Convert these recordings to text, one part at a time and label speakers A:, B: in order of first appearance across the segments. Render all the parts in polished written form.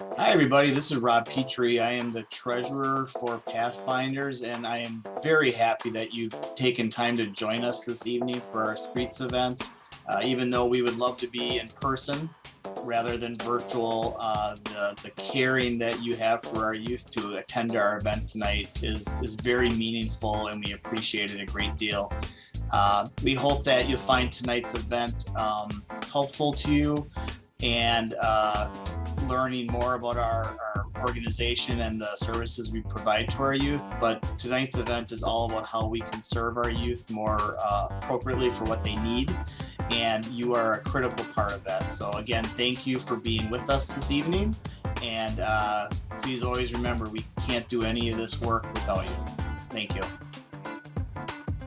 A: Hi, everybody. This is Rob Petrie. I am the treasurer for Pathfinders, and I am very happy that you've taken time to join us this evening for our Streets event. Even though we would love to be in person rather than virtual, the caring that you have for our youth to attend our event tonight is very meaningful, and we appreciate it a great deal. We hope that you'll find tonight's event helpful to you and learning more about our organization and the services we provide to our youth. But tonight's event is all about how we can serve our youth more appropriately for what they need. And you are a critical part of that. So again, thank you for being with us this evening. And please always remember, we can't do any of this work without you. Thank you.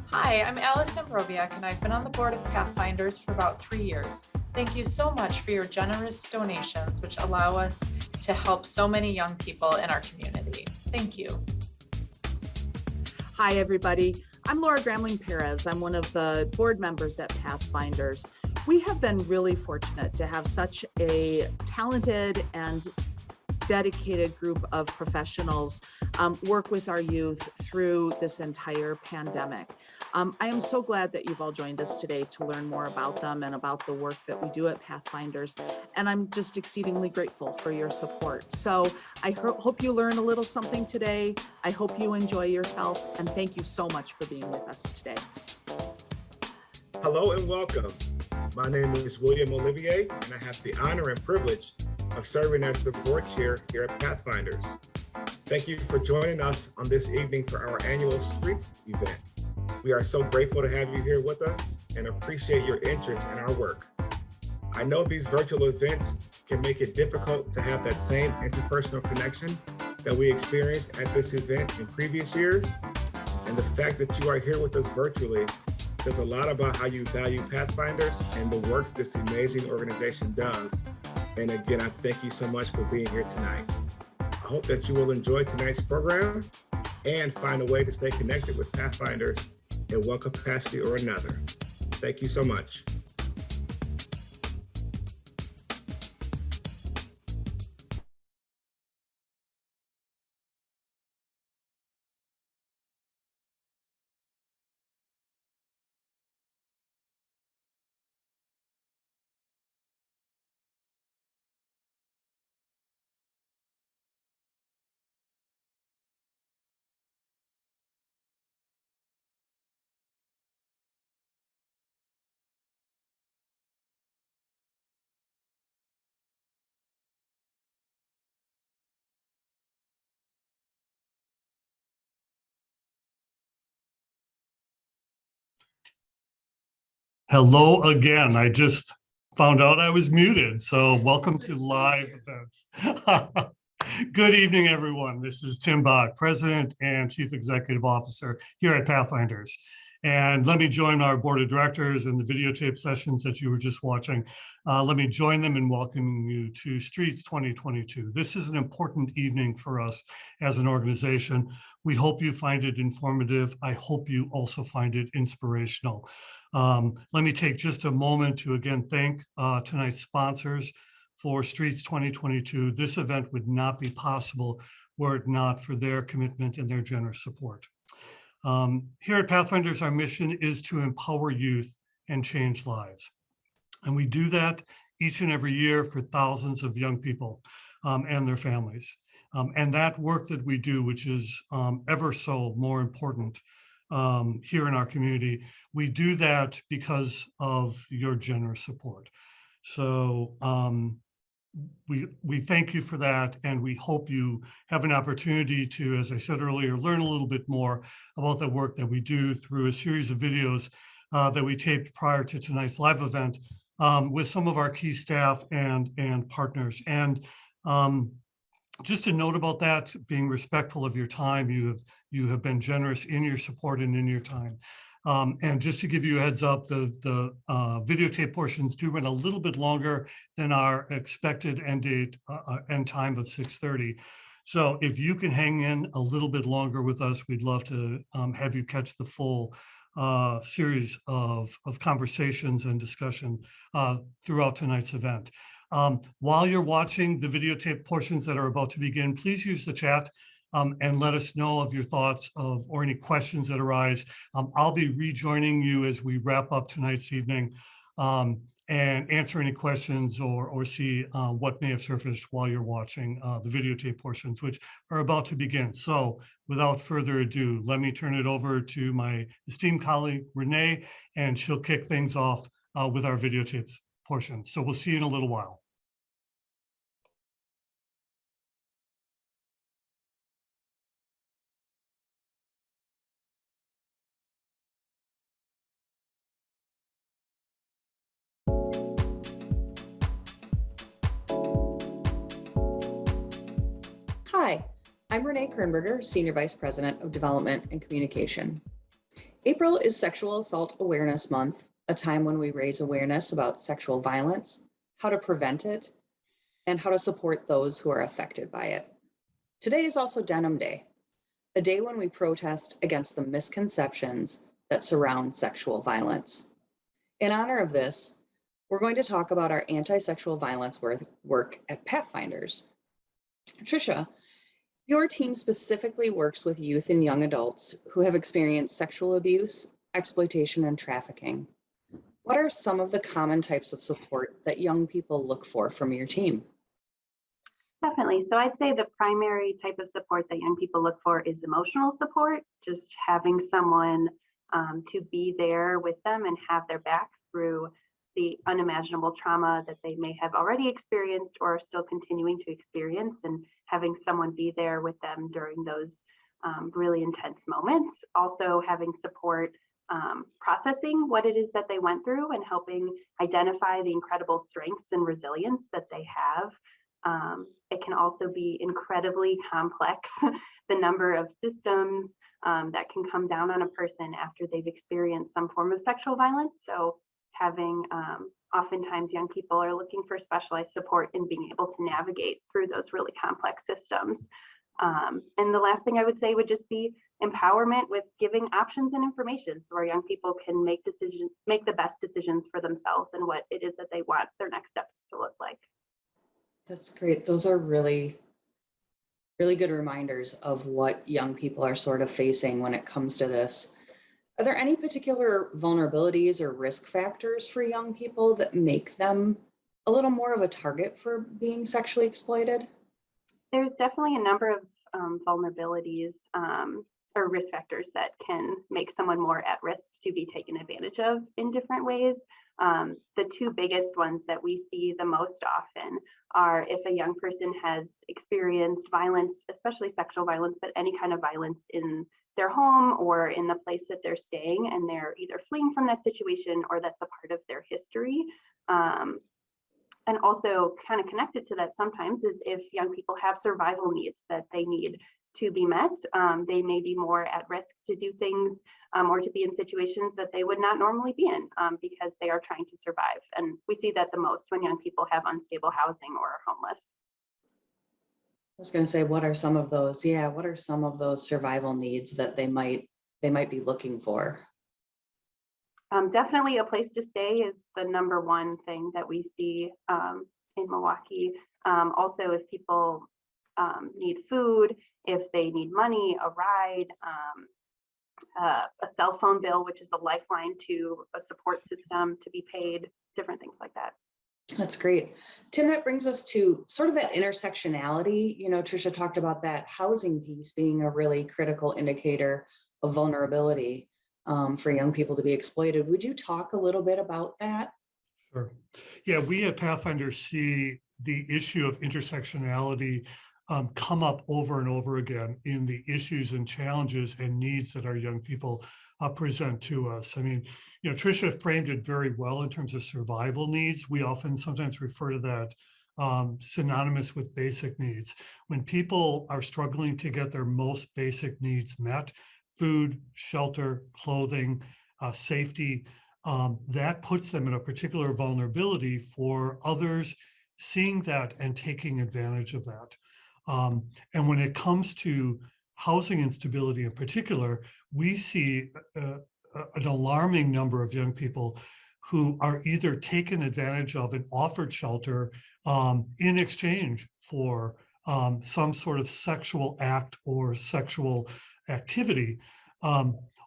B: Hi, I'm Ambroviak, and I've been on the board of Pathfinders for about 3 years. Thank you so much for your generous donations, which allow us to help so many young people in our community. Thank you.
C: Hi, everybody. I'm Grambling Perez. I'm one of the board members at Pathfinders. We have been really fortunate to have such a talented and dedicated group of professionals work with our youth through this entire pandemic. I am so glad that you've all joined us today to learn more about them and about the work that we do at Pathfinders. And I'm just exceedingly grateful for your support. So I hope you learn a little something today. I hope you enjoy yourself. And thank you so much for being with us today.
D: Hello and welcome. My name is William Olivier, and I have the honor and privilege of serving as the board chair here at Pathfinders. Thank you for joining us on this evening for our annual Streets event. We are so grateful to have you here with us and appreciate your interest in our work. I know these virtual events can make it difficult to have that same interpersonal connection that we experienced at this event in previous years. And the fact that you are here with us virtually says a lot about how you value Pathfinders and the work this amazing organization does. And again, I thank you so much for being here tonight. I hope that you will enjoy tonight's program and find a way to stay connected with Pathfinders in one capacity or another. Thank you so much.
E: Hello again. I just found out I was muted. So welcome to live events. Good evening, everyone. This is Tim Bach, President and Chief Executive Officer here at Pathfinders. And let me join our board of directors and the videotape sessions that you were just watching. Let me join them in welcoming you to Streets 2022. This is an important evening for us as an organization. We hope you find it informative. I hope you also find it inspirational. Let me take just a moment to again thank tonight's sponsors for Streets 2022. This event would not be possible were it not for their commitment and their generous support. Here at Pathfinders, our mission is to empower youth and change lives. And we do that each and every year for thousands of young people and their families. And that work that we do, which is ever so more important here in our community, we do that because of your generous support. So we thank you for that, and we hope you have an opportunity to, as I said earlier, learn a little bit more about the work that we do through a series of videos that we taped prior to tonight's live event with some of our key staff and partners. And just a note about that, being respectful of your time, you have been generous in your support and in your time. And just to give you a heads up, the videotape portions do run a little bit longer than our expected end time of 6:30. So if you can hang in a little bit longer with us, we'd love to have you catch the full series of conversations and discussion throughout tonight's event. While you're watching the videotape portions that are about to begin, please use the chat and let us know of your thoughts or any questions that arise. I'll be rejoining you as we wrap up tonight's evening and answer any questions or see what may have surfaced while you're watching the videotape portions, which are about to begin. So without further ado, let me turn it over to my esteemed colleague, Renee, and she'll kick things off with our videotapes portions. So we'll see you in a little while.
F: Hi, I'm Renee Kernberger, Senior Vice President of Development and Communication. April is Sexual Assault Awareness Month, a time when we raise awareness about sexual violence, how to prevent it, and how to support those who are affected by it. Today is also Denim Day, a day when we protest against the misconceptions that surround sexual violence. In honor of this, we're going to talk about our anti-sexual violence work at Pathfinders. Tricia, your team specifically works with youth and young adults who have experienced sexual abuse, exploitation, and trafficking. What are some of the common types of support that young people look for from your team?
G: Definitely. So I'd say the primary type of support that young people look for is emotional support, just having someone to be there with them and have their back through the unimaginable trauma that they may have already experienced or are still continuing to experience, and having someone be there with them during those really intense moments. Also having support processing what it is that they went through and helping identify the incredible strengths and resilience that they have. It can also be incredibly complex, the number of systems that can come down on a person after they've experienced some form of sexual violence. So having oftentimes young people are looking for specialized support in being able to navigate through those really complex systems. And the last thing I would say would just be empowerment with giving options and information so our young people can make the best decisions for themselves and what it is that they want their next steps to look like.
F: That's great. Those are really, really good reminders of what young people are sort of facing when it comes to this. Are there any particular vulnerabilities or risk factors for young people that make them a little more of a target for being sexually exploited?
G: There's definitely a number of vulnerabilities or risk factors that can make someone more at risk to be taken advantage of in different ways. The two biggest ones that we see the most often are if a young person has experienced violence, especially sexual violence, but any kind of violence in their home or in the place that they're staying, and they're either fleeing from that situation or that's a part of their history. And also kind of connected to that sometimes is if young people have survival needs that they need to be met, they may be more at risk to do things or to be in situations that they would not normally be in because they are trying to survive. And we see that the most when young people have unstable housing or are homeless.
F: I was going to say, what are some of those? Yeah, what are some of those survival needs that they might be looking for?
G: Definitely a place to stay is the number one thing that we see in Milwaukee. Also, if people need food, if they need money, a ride, a cell phone bill, which is a lifeline to a support system to be paid, different things like that.
F: That's great. Tim, that brings us to sort of that intersectionality. You know, Tricia talked about that housing piece being a really critical indicator of vulnerability for young people to be exploited. Would you talk a little bit about that?
E: Sure. Yeah, we at Pathfinder see the issue of intersectionality come up over and over again in the issues and challenges and needs that our young people present to us. I mean, you know, Tricia framed it very well in terms of survival needs. We often sometimes refer to that synonymous with basic needs. When people are struggling to get their most basic needs met, food, shelter, clothing, safety, that puts them in a particular vulnerability for others seeing that and taking advantage of that. And when it comes to housing instability in particular, we see an alarming number of young people who are either taken advantage of and offered shelter in exchange for some sort of sexual act or sexual activity.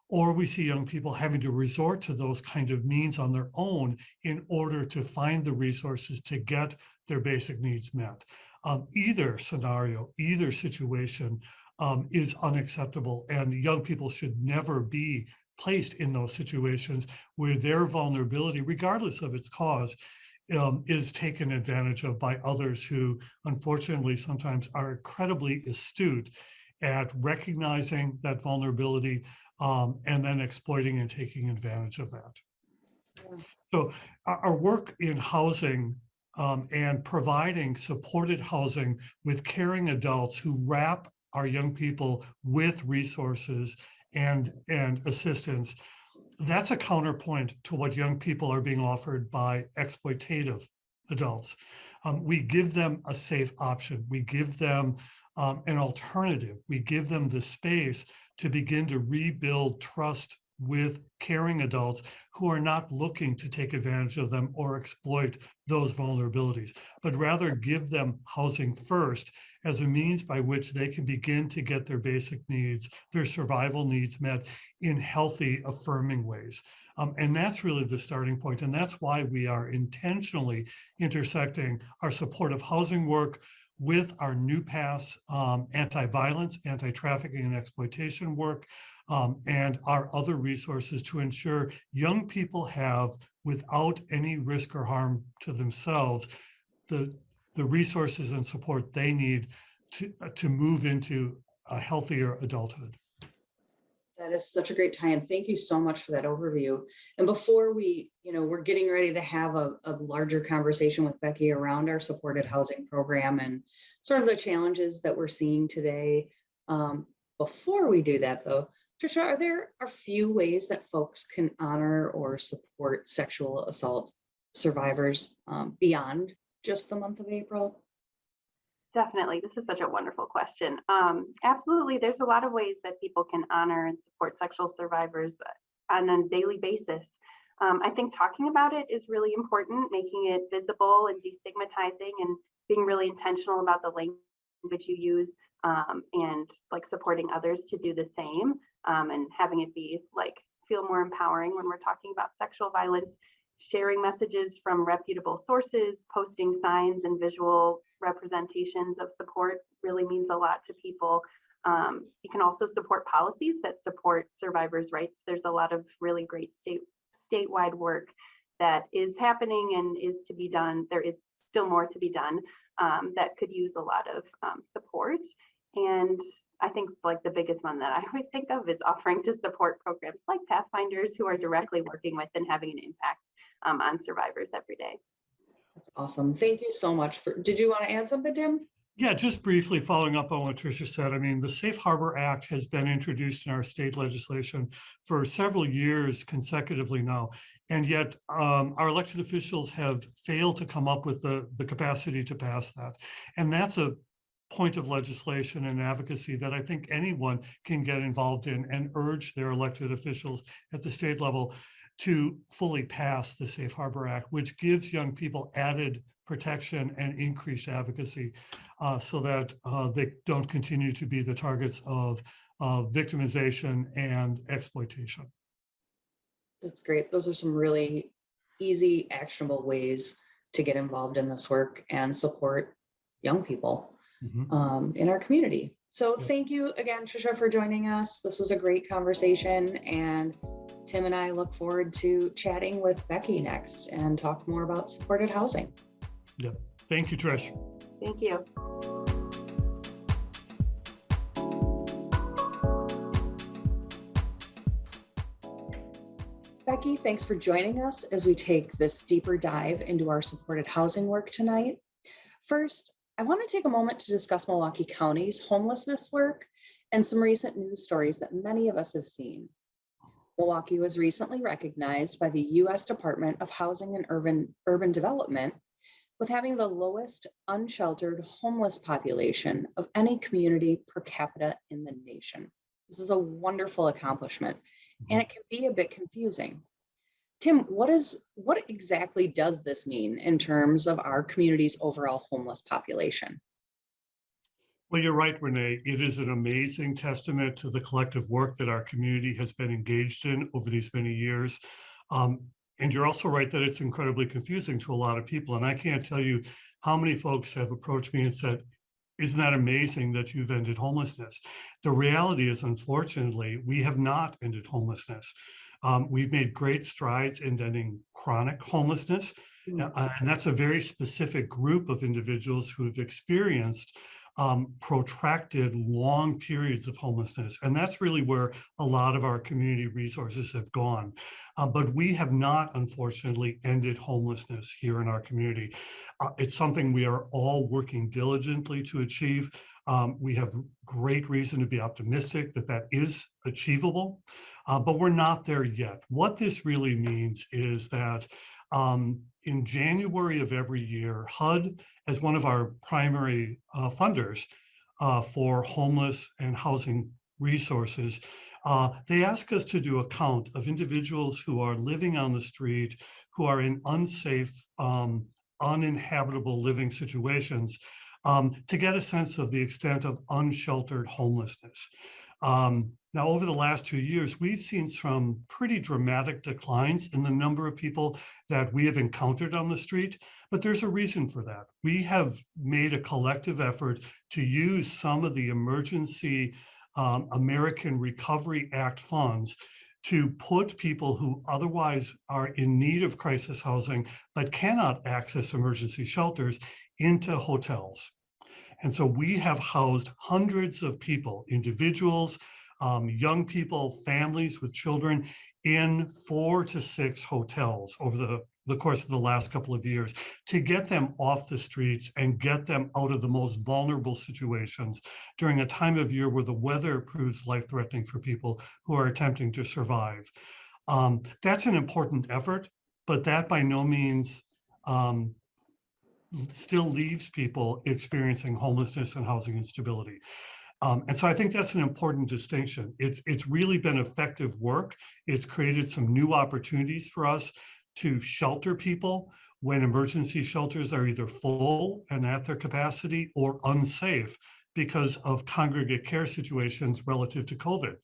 E: Or we see young people having to resort to those kind of means on their own in order to find the resources to get their basic needs met. Either scenario, either situation is unacceptable, and young people should never be placed in those situations where their vulnerability, regardless of its cause, is taken advantage of by others who unfortunately sometimes are incredibly astute at recognizing that vulnerability and then exploiting and taking advantage of that.
F: Yeah.
E: So our work in housing and providing supported housing with caring adults who wrap our young people with resources and assistance, that's a counterpoint to what young people are being offered by exploitative adults. We give them a safe option. We give them an alternative. We give them the space to begin to rebuild trust with caring adults who are not looking to take advantage of them or exploit those vulnerabilities, but rather give them housing first as a means by which they can begin to get their basic needs, their survival needs met in healthy, affirming ways. And that's really the starting point. And that's why we are intentionally intersecting our supportive housing work with our New Pass anti-violence, anti-trafficking and exploitation work, and our other resources to ensure young people have, without any risk or harm to themselves, the resources and support they need to move into a healthier adulthood.
F: That is such a great time. Thank you so much for that overview. And before we're getting ready to have a larger conversation with Becky around our supported housing program and sort of the challenges that we're seeing today. Before we do that though, Tricia, are there a few ways that folks can honor or support sexual assault survivors beyond just the month of April?
G: Definitely. This is such a wonderful question. Absolutely. There's a lot of ways that people can honor and support sexual survivors on a daily basis. I think talking about it is really important, making it visible and destigmatizing and being really intentional about the language you use and like supporting others to do the same and having it be like feel more empowering when we're talking about sexual violence. Sharing messages from reputable sources, posting signs and visual representations of support really means a lot to people. You can also support policies that support survivors' rights. There's a lot of really great statewide work that is happening and is to be done. There is still more to be done that could use a lot of support. And I think like the biggest one that I always think of is offering to support programs like Pathfinders who are directly working with and having an impact on survivors every day.
F: That's awesome. Thank you so much. Did you want to add something, Tim?
E: Yeah, just briefly following up on what Tricia said, I mean, the Safe Harbor Act has been introduced in our state legislation for several years consecutively now. And yet our elected officials have failed to come up with the capacity to pass that. And that's a point of legislation and advocacy that I think anyone can get involved in and urge their elected officials at the state level to fully pass the Safe Harbor Act, which gives young people added protection and increased advocacy so that they don't continue to be the targets of victimization and exploitation.
F: That's great. Those are some really easy, actionable ways to get involved in this work and support young people in our community. So thank you again, Tricia, for joining us. This was a great conversation, and Tim and I look forward to chatting with Becky next and talk more about supported housing.
E: Yeah. Thank you, Trish.
G: Thank you.
F: Becky, thanks for joining us as we take this deeper dive into our supported housing work tonight. First, I want to take a moment to discuss Milwaukee County's homelessness work and some recent news stories that many of us have seen. Milwaukee was recently recognized by the U.S. Department of Housing and Urban Development with having the lowest unsheltered homeless population of any community per capita in the nation. This is a wonderful accomplishment, and it can be a bit confusing. Tim, what exactly does this mean in terms of our community's overall homeless population?
E: Well, you're right, Renee. It is an amazing testament to the collective work that our community has been engaged in over these many years. And you're also right that it's incredibly confusing to a lot of people. And I can't tell you how many folks have approached me and said, isn't that amazing that you've ended homelessness? The reality is, unfortunately, we have not ended homelessness. We've made great strides in ending chronic homelessness. And that's a very specific group of individuals who have experienced protracted long periods of homelessness. And that's really where a lot of our community resources have gone. But we have not, unfortunately, ended homelessness here in our community. It's something we are all working diligently to achieve. We have great reason to be optimistic that that is achievable, but we're not there yet. What this really means is that in January of every year, HUD, as one of our primary funders for homeless and housing resources, they ask us to do a count of individuals who are living on the street, who are in unsafe, uninhabitable living situations, to get a sense of the extent of unsheltered homelessness. Now, over the last 2 years, we've seen some pretty dramatic declines in the number of people that we have encountered on the street, but there's a reason for that. We have made a collective effort to use some of the emergency American Recovery Act funds to put people who otherwise are in need of crisis housing but cannot access emergency shelters into hotels. And so we have housed hundreds of people, individuals, young people, families with children in 4 to 6 hotels over the course of the last couple of years to get them off the streets and get them out of the most vulnerable situations during a time of year where the weather proves life-threatening for people who are attempting to survive. That's an important effort, but that by no means still leaves people experiencing homelessness and housing instability. And so I think that's an important distinction. It's really been effective work. It's created some new opportunities for us to shelter people when emergency shelters are either full and at their capacity or unsafe because of congregate care situations relative to COVID.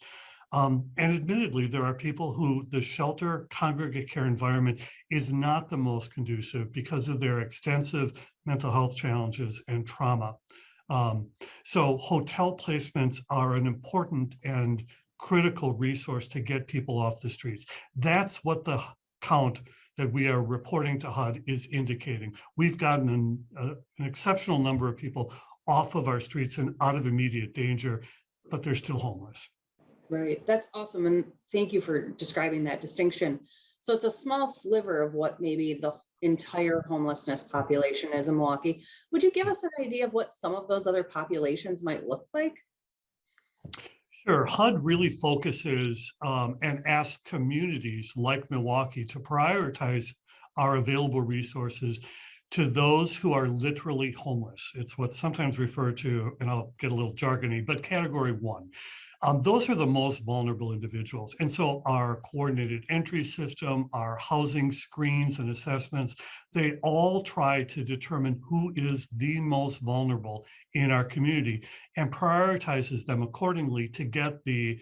E: And admittedly, there are people who the shelter congregate care environment is not the most conducive because of their extensive mental health challenges and trauma. So hotel placements are an important and critical resource to get people off the streets. That's what the count that we are reporting to HUD is indicating. We've gotten an exceptional number of people off of our streets and out of immediate danger, but they're still homeless.
F: Right, that's awesome. And thank you for describing that distinction. So it's a small sliver of what maybe the entire homelessness population is in Milwaukee. Would you give us an idea of what some of those other populations might look like?
E: Sure, HUD really focuses and asks communities like Milwaukee to prioritize our available resources to those who are literally homeless. It's what's sometimes referred to, and I'll get a little jargony, but category 1. Those are the most vulnerable individuals. And so our coordinated entry system, our housing screens and assessments, they all try to determine who is the most vulnerable in our community and prioritizes them accordingly to get the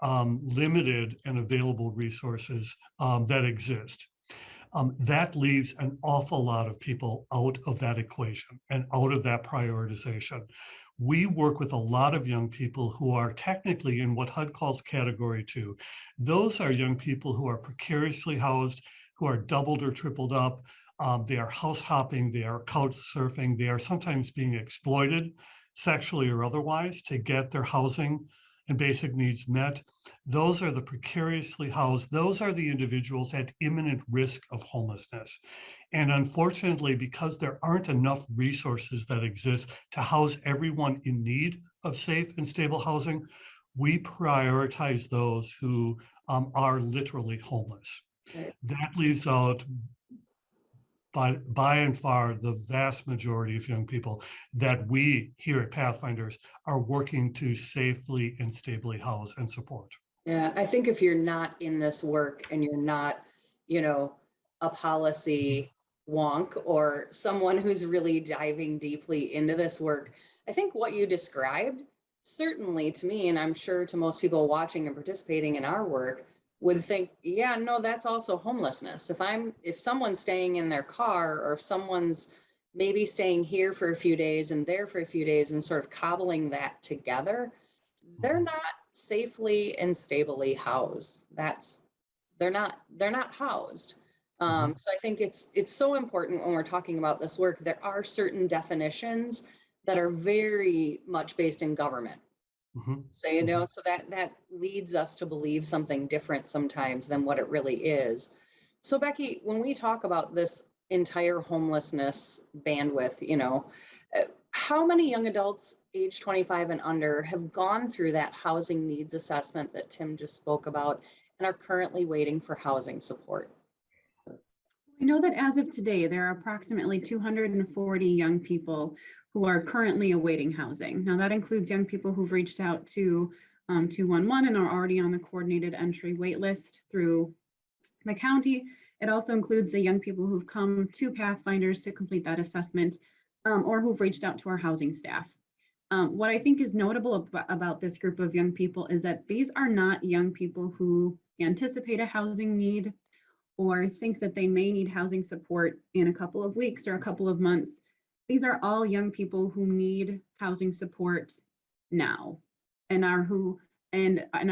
E: limited and available resources that exist. That leaves an awful lot of people out of that equation and out of that prioritization. We work with a lot of young people who are technically in what HUD calls category 2. Those are young people who are precariously housed, who are doubled or tripled up. They are house hopping, they are couch surfing, they are sometimes being exploited sexually or otherwise to get their housing and basic needs met. Those are the precariously housed. Those are the individuals at imminent risk of homelessness. And unfortunately, because there aren't enough resources that exist to house everyone in need of safe and stable housing, we prioritize those who are literally homeless. That leaves out by and far the vast majority of young people that we here at Pathfinders are working to safely and stably house and support.
F: Yeah, I think if you're not in this work and you're not, a policy wonk or someone who's really diving deeply into this work. I think what you described, certainly to me, and I'm sure to most people watching and participating in our work, would think, yeah, no, that's also homelessness. If someone's staying in their car, or if someone's maybe staying here for a few days and there for a few days and sort of cobbling that together, they're not safely and stably housed. They're not housed. So I think it's so important when we're talking about this work. There are certain definitions that are very much based in government. So, so that leads us to believe something different sometimes than what it really is. So Becky, when we talk about this entire homelessness bandwidth, how many young adults age 25 and under have gone through that housing needs assessment that Tim just spoke about and are currently waiting for housing support?
H: We know that as of today, there are approximately 240 young people who are currently awaiting housing. Now that includes young people who've reached out to 211 and are already on the coordinated entry wait list through the county. It also includes the young people who've come to Pathfinders to complete that assessment or who've reached out to our housing staff. What I think is notable about this group of young people is that these are not young people who anticipate a housing need or think that they may need housing support in a couple of weeks or a couple of months. These are all young people who need housing support now and are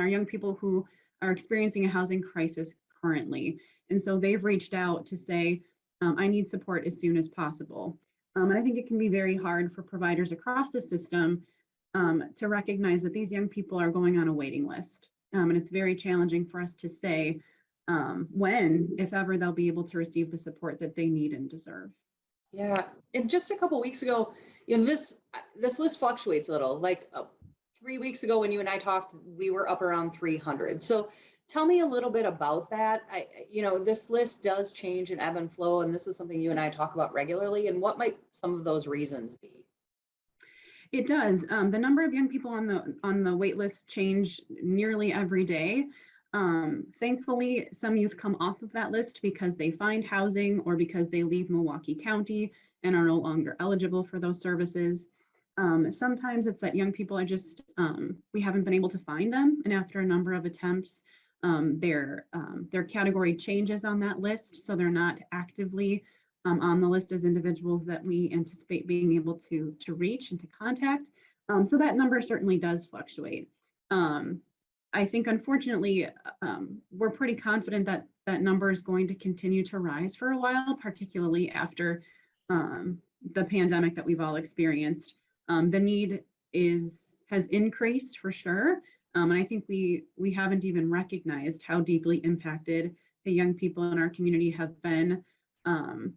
H: young people who are experiencing a housing crisis currently. And so they've reached out to say, I need support as soon as possible. And I think it can be very hard for providers across the system to recognize that these young people are going on a waiting list. And it's very challenging for us to say when, if ever, they'll be able to receive the support that they need and deserve.
F: Yeah, and just a couple weeks ago, this list fluctuates a little. Like 3 weeks ago when you and I talked, we were up around 300. So tell me a little bit about that. This list does change and ebb and flow, and this is something you and I talk about regularly. And what might some of those reasons be?
H: It does. The number of young people on the wait list change nearly every day. Thankfully, some youth come off of that list because they find housing or because they leave Milwaukee County and are no longer eligible for those services. Sometimes it's that young people are just, we haven't been able to find them. And after a number of attempts, their category changes on that list. So they're not actively on the list as individuals that we anticipate being able to reach and to contact. So that number certainly does fluctuate. I think, unfortunately, we're pretty confident that that number is going to continue to rise for a while, particularly after the pandemic that we've all experienced. The need has increased for sure. And I think we haven't even recognized how deeply impacted the young people in our community have been,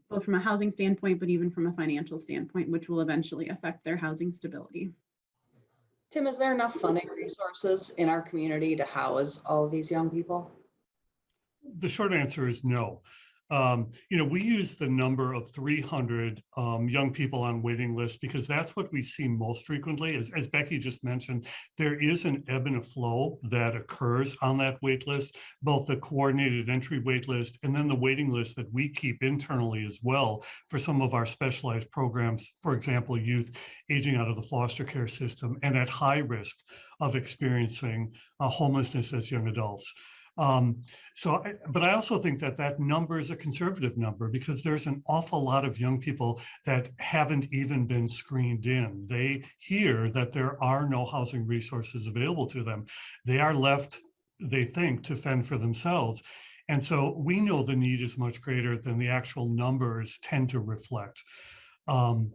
H: both from a housing standpoint, but even from a financial standpoint, which will eventually affect their housing stability.
F: Tim, is there enough funding resources in our community to house all of these young people?
E: The short answer is no. We use the number of 300 young people on waiting lists because that's what we see most frequently. As Becky just mentioned, there is an ebb and a flow that occurs on that wait list, both the coordinated entry wait list and then the waiting list that we keep internally as well for some of our specialized programs, for example, youth aging out of the foster care system and at high risk of experiencing homelessness as young adults. But I also think that number is a conservative number because there's an awful lot of young people that haven't even been screened in. They hear that there are no housing resources available to them. They are left, they think, to fend for themselves. And so we know the need is much greater than the actual numbers tend to reflect. And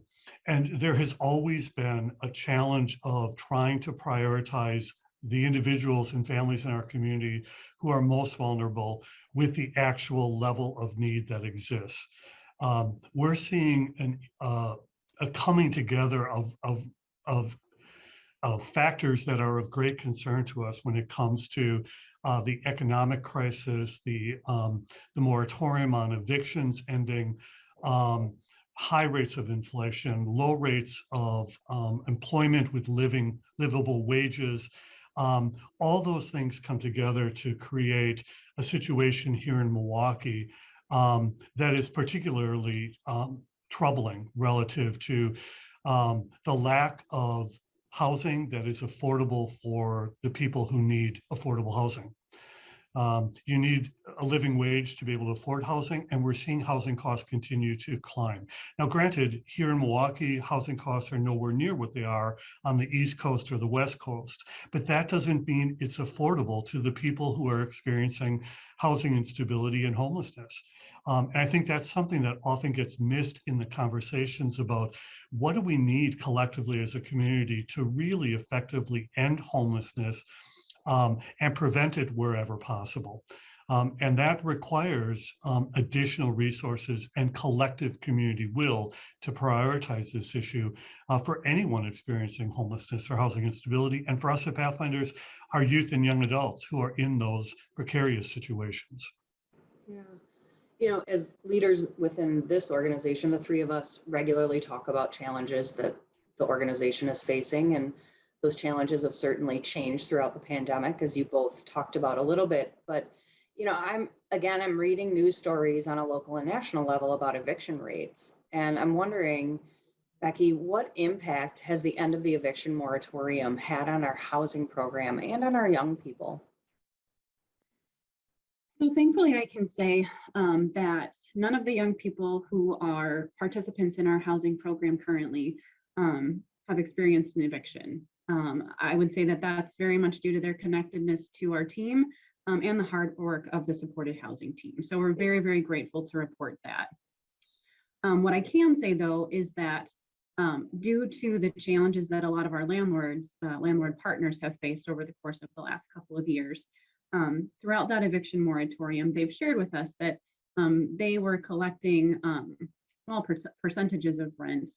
E: there has always been a challenge of trying to prioritize the individuals and families in our community who are most vulnerable with the actual level of need that exists. We're seeing a coming together of factors that are of great concern to us when it comes to the economic crisis, the moratorium on evictions ending, high rates of inflation, low rates of employment with livable wages, All those things come together to create a situation here in Milwaukee that is particularly troubling relative to the lack of housing that is affordable for the people who need affordable housing. You need a living wage to be able to afford housing, and we're seeing housing costs continue to climb. Now, granted, here in Milwaukee, housing costs are nowhere near what they are on the East Coast or the West Coast, but that doesn't mean it's affordable to the people who are experiencing housing instability and homelessness. And I think that's something that often gets missed in the conversations about what do we need collectively as a community to really effectively end homelessness and prevent it wherever possible. And that requires additional resources and collective community will to prioritize this issue for anyone experiencing homelessness or housing instability. And for us at Pathfinders, our youth and young adults who are in those precarious situations.
F: Yeah. You know, as leaders within this organization, the three of us regularly talk about challenges that the organization is facing, and those challenges have certainly changed throughout the pandemic, as you both talked about a little bit. But, you know, I'm reading news stories on a local and national level about eviction rates. And I'm wondering, Becky, what impact has the end of the eviction moratorium had on our housing program and on our young people?
H: So thankfully, I can say that none of the young people who are participants in our housing program currently have experienced an eviction. I would say that that's very much due to their connectedness to our team and the hard work of the supported housing team. So we're very, very grateful to report that. What I can say, though, is that due to the challenges that a lot of our landlord partners have faced over the course of the last couple of years, throughout that eviction moratorium, they've shared with us that they were collecting small percentages of rent,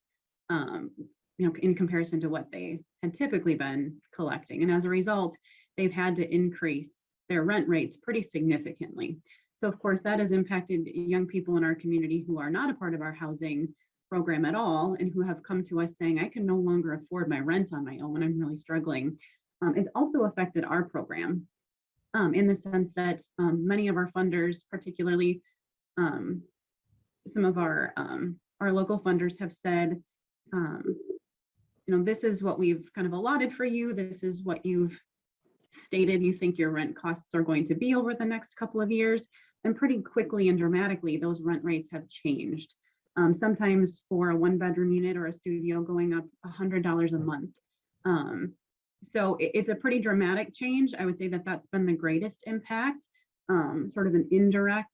H: you know, in comparison to what they had typically been collecting. And as a result, they've had to increase their rent rates pretty significantly. So of course, that has impacted young people in our community who are not a part of our housing program at all, and who have come to us saying, I can no longer afford my rent on my own, I'm really struggling. It's also affected our program. In the sense that many of our funders, particularly some of our local funders, have said, you know, this is what we've kind of allotted for you. This is what you've stated you think your rent costs are going to be over the next couple of years. And pretty quickly and dramatically, those rent rates have changed. Sometimes for a 1-bedroom unit or a studio going up $100 a month. So it's a pretty dramatic change. I would say that that's been the greatest impact, sort of an indirect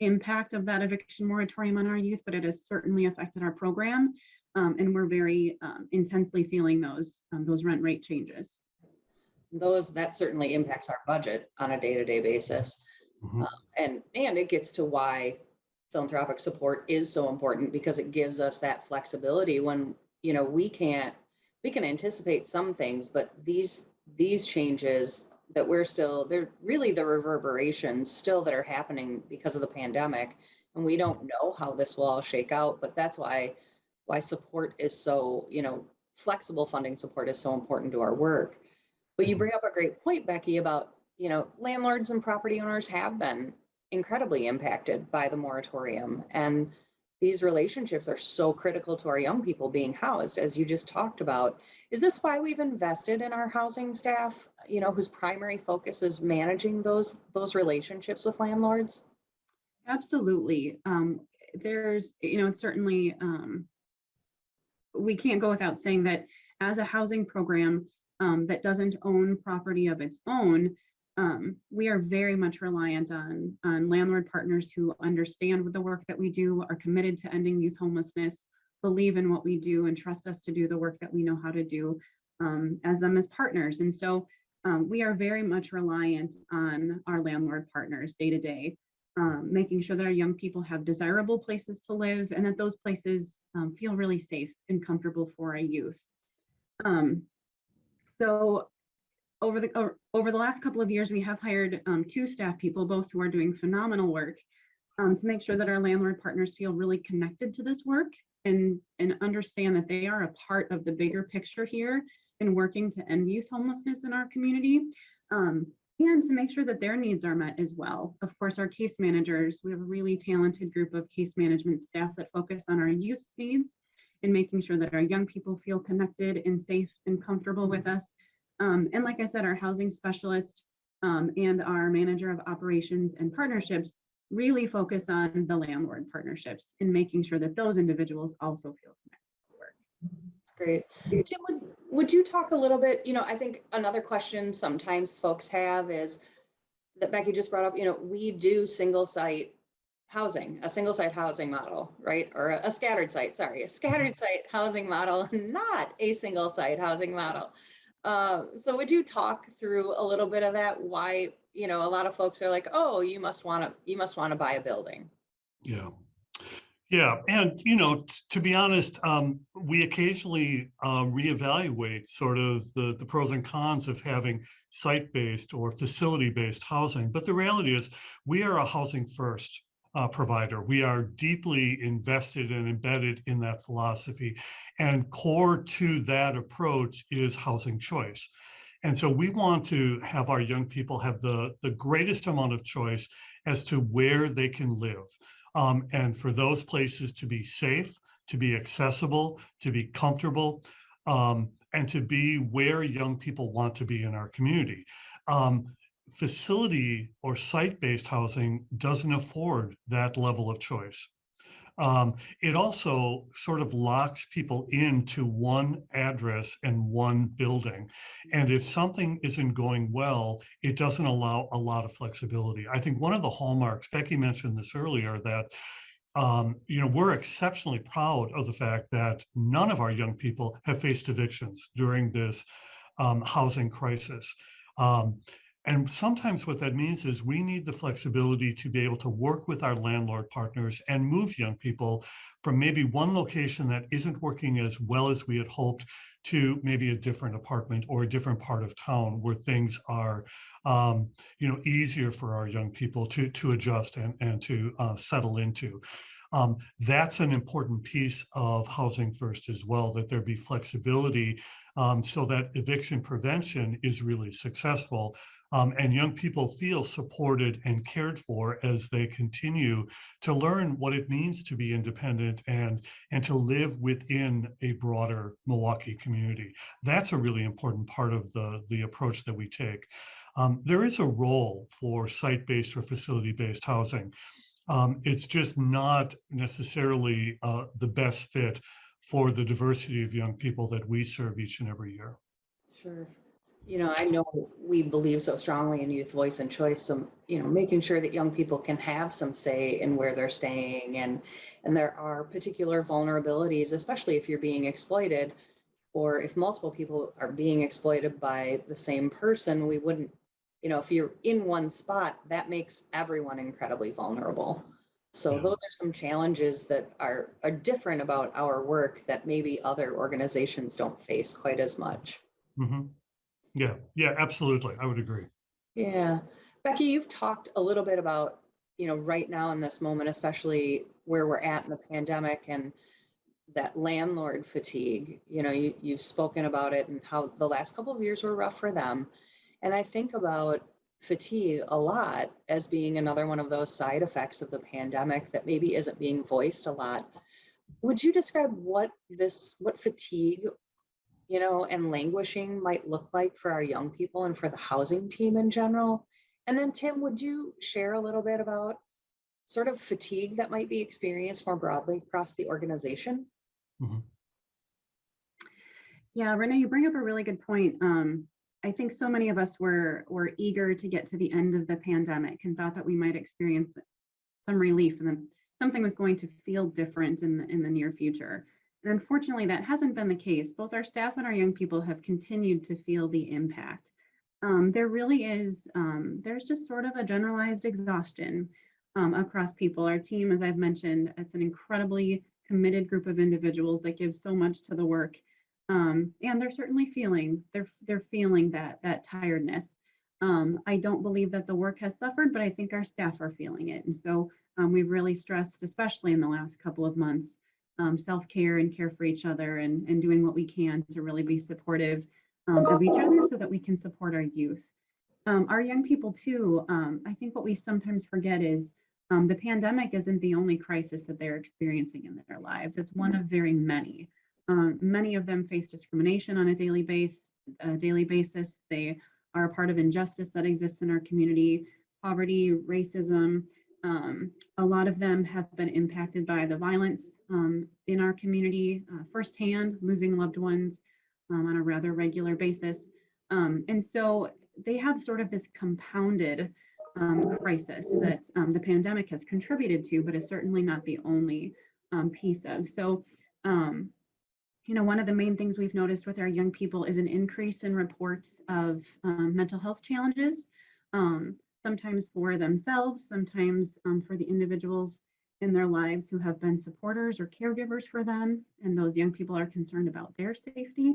H: impact of that eviction moratorium on our youth, but it has certainly affected our program. And we're very intensely feeling those rent rate changes.
F: That certainly impacts our budget on a day-to-day basis.
E: Mm-hmm.
F: And it gets to why philanthropic support is so important, because it gives us that flexibility when, you know, we can anticipate some things, but these changes that they're really the reverberations still that are happening because of the pandemic. And we don't know how this will all shake out, but that's why support is so, you know, flexible funding support is so important to our work. But you bring up a great point, Becky, about, you know, landlords and property owners have been incredibly impacted by the moratorium. And these relationships are so critical to our young people being housed, as you just talked about. Is this why we've invested in our housing staff, you know, whose primary focus is managing those relationships with landlords?
H: Absolutely. There's, you know, it's certainly, we can't go without saying that as a housing program that doesn't own property of its own, we are very much reliant on landlord partners who understand the work that we do, are committed to ending youth homelessness, believe in what we do, and trust us to do the work that we know how to do as partners. And so we are very much reliant on our landlord partners day to day, making sure that our young people have desirable places to live and that those places feel really safe and comfortable for our youth. So over the last couple of years, we have hired 2 staff people, both who are doing phenomenal work to make sure that our landlord partners feel really connected to this work and understand that they are a part of the bigger picture here in working to end youth homelessness in our community, and to make sure that their needs are met as well. Of course, our case managers, we have a really talented group of case management staff that focus on our youth's needs and making sure that our young people feel connected and safe and comfortable with us. And like I said, our housing specialist and our manager of operations and partnerships really focus on the landlord partnerships and making sure that those individuals also feel connected to work.
F: That's great. Tim, would you talk a little bit, I think another question sometimes folks have is that Becky just brought up, we do single site housing, a single site housing model, right? Or a scattered site housing model, not a single site housing model. So would you talk through a little bit of that? Why, a lot of folks are like, oh, you must want to buy a building.
E: Yeah. Yeah. And, to be honest, we occasionally reevaluate sort of the pros and cons of having site-based or facility-based housing. But the reality is we are a housing first provider. We are deeply invested and embedded in that philosophy. And core to that approach is housing choice. And so we want to have our young people have the greatest amount of choice as to where they can live. And for those places to be safe, to be accessible, to be comfortable, and to be where young people want to be in our community. Facility or site-based housing doesn't afford that level of choice. It also sort of locks people into one address and one building. And if something isn't going well, it doesn't allow a lot of flexibility. I think one of the hallmarks, Becky mentioned this earlier, that we're exceptionally proud of the fact that none of our young people have faced evictions during this housing crisis. And sometimes what that means is we need the flexibility to be able to work with our landlord partners and move young people from maybe one location that isn't working as well as we had hoped to maybe a different apartment or a different part of town where things are easier for our young people to adjust and to settle into. That's an important piece of housing first as well, that there be flexibility so that eviction prevention is really successful. And young people feel supported and cared for as they continue to learn what it means to be independent and to live within a broader Milwaukee community. That's a really important part of the approach that we take. There is a role for site-based or facility-based housing. It's just not necessarily the best fit for the diversity of young people that we serve each and every year.
F: Sure. I know we believe so strongly in youth voice and choice. So, making sure that young people can have some say in where they're staying, and there are particular vulnerabilities, especially if you're being exploited, or if multiple people are being exploited by the same person. We wouldn't, if you're in one spot, that makes everyone incredibly vulnerable. So those are some challenges that are different about our work that maybe other organizations don't face quite as much.
E: Mm-hmm. Yeah, absolutely. I would agree.
F: Yeah. Becky, you've talked a little bit about, right now in this moment, especially where we're at in the pandemic and that landlord fatigue. You've spoken about it and how the last couple of years were rough for them. And I think about fatigue a lot as being another one of those side effects of the pandemic that maybe isn't being voiced a lot. Would you describe what fatigue and languishing might look like for our young people and for the housing team in general? And then Tim, would you share a little bit about sort of fatigue that might be experienced more broadly across the organization?
E: Mm-hmm.
H: Yeah, Renee, you bring up a really good point. I think so many of us were eager to get to the end of the pandemic and thought that we might experience some relief and then something was going to feel different in the near future. And unfortunately, that hasn't been the case. Both our staff and our young people have continued to feel the impact. There really is, there's just sort of a generalized exhaustion across people. Our team, as I've mentioned, it's an incredibly committed group of individuals that give so much to the work. And they're certainly feeling, they're feeling that tiredness. I don't believe that the work has suffered, but I think our staff are feeling it. And so we've really stressed, especially in the last couple of months, self-care and care for each other and doing what we can to really be supportive of each other so that we can support our youth. Our young people too, I think what we sometimes forget is the pandemic isn't the only crisis that they're experiencing in their lives. It's one of very many. Many of them face discrimination on a daily basis. They are a part of injustice that exists in our community, poverty, racism. A lot of them have been impacted by the violence in our community firsthand, losing loved ones on a rather regular basis. And so they have sort of this compounded crisis that the pandemic has contributed to, but is certainly not the only piece of. So, one of the main things we've noticed with our young people is an increase in reports of mental health challenges, sometimes for themselves, sometimes for the individuals in their lives who have been supporters or caregivers for them, and those young people are concerned about their safety.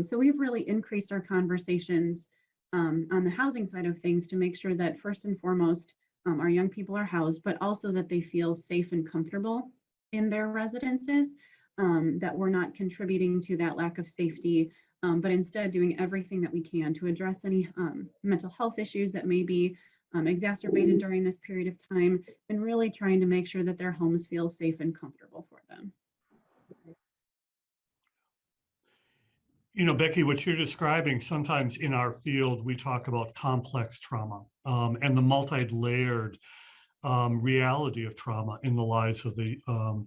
H: So we've really increased our conversations on the housing side of things to make sure that first and foremost, our young people are housed, but also that they feel safe and comfortable in their residences, that we're not contributing to that lack of safety, but instead doing everything that we can to address any mental health issues that may be exacerbated during this period of time, and really trying to make sure that their homes feel safe and comfortable for them.
E: Becky, what you're describing, sometimes in our field, we talk about complex trauma and the multi-layered reality of trauma in the lives of the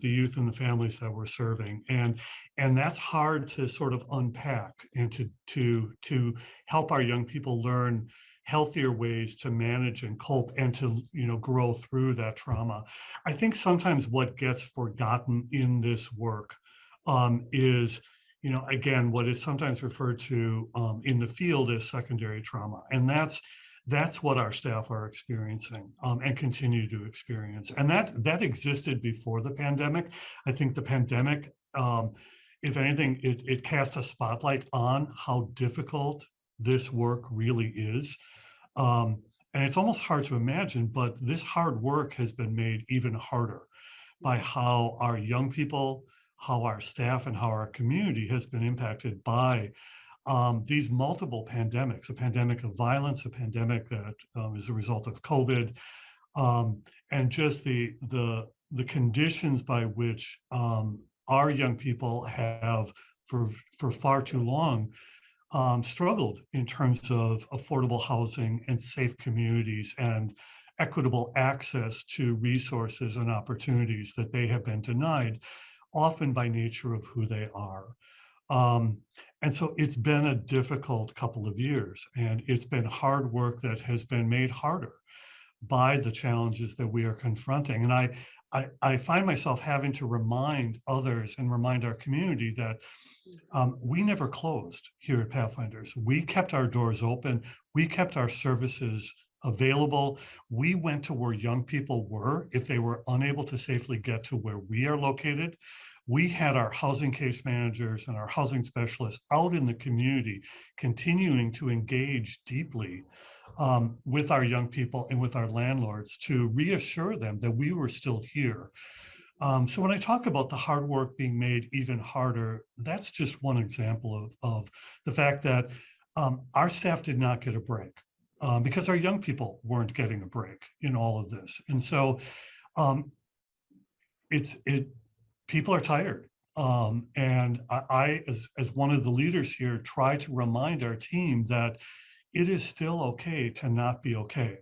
E: youth and the families that we're serving. And that's hard to sort of unpack and to help our young people learn healthier ways to manage and cope and to, grow through that trauma. I think sometimes what gets forgotten in this work is, again, what is sometimes referred to in the field as secondary trauma. And that's what our staff are experiencing and continue to experience. And that existed before the pandemic. I think the pandemic, if anything, it cast a spotlight on how difficult this work really is. And it's almost hard to imagine, but this hard work has been made even harder by how our young people, how our staff, and how our community has been impacted by these multiple pandemics, a pandemic of violence, a pandemic that is a result of COVID, and just the conditions by which our young people have for far too long struggled in terms of affordable housing and safe communities and equitable access to resources and opportunities that they have been denied, often by nature of who they are. And so it's been a difficult couple of years, and it's been hard work that has been made harder by the challenges that we are confronting. And I find myself having to remind others and remind our community that we never closed here at Pathfinders. We kept our doors open. We kept our services available. We went to where young people were if they were unable to safely get to where we are located. We had our housing case managers and our housing specialists out in the community, continuing to engage deeply with our young people and with our landlords to reassure them that we were still here. So when I talk about the hard work being made even harder, that's just one example of the fact that our staff did not get a break because our young people weren't getting a break in all of this. And so people are tired. And I, as one of the leaders here, try to remind our team that it is still okay to not be okay.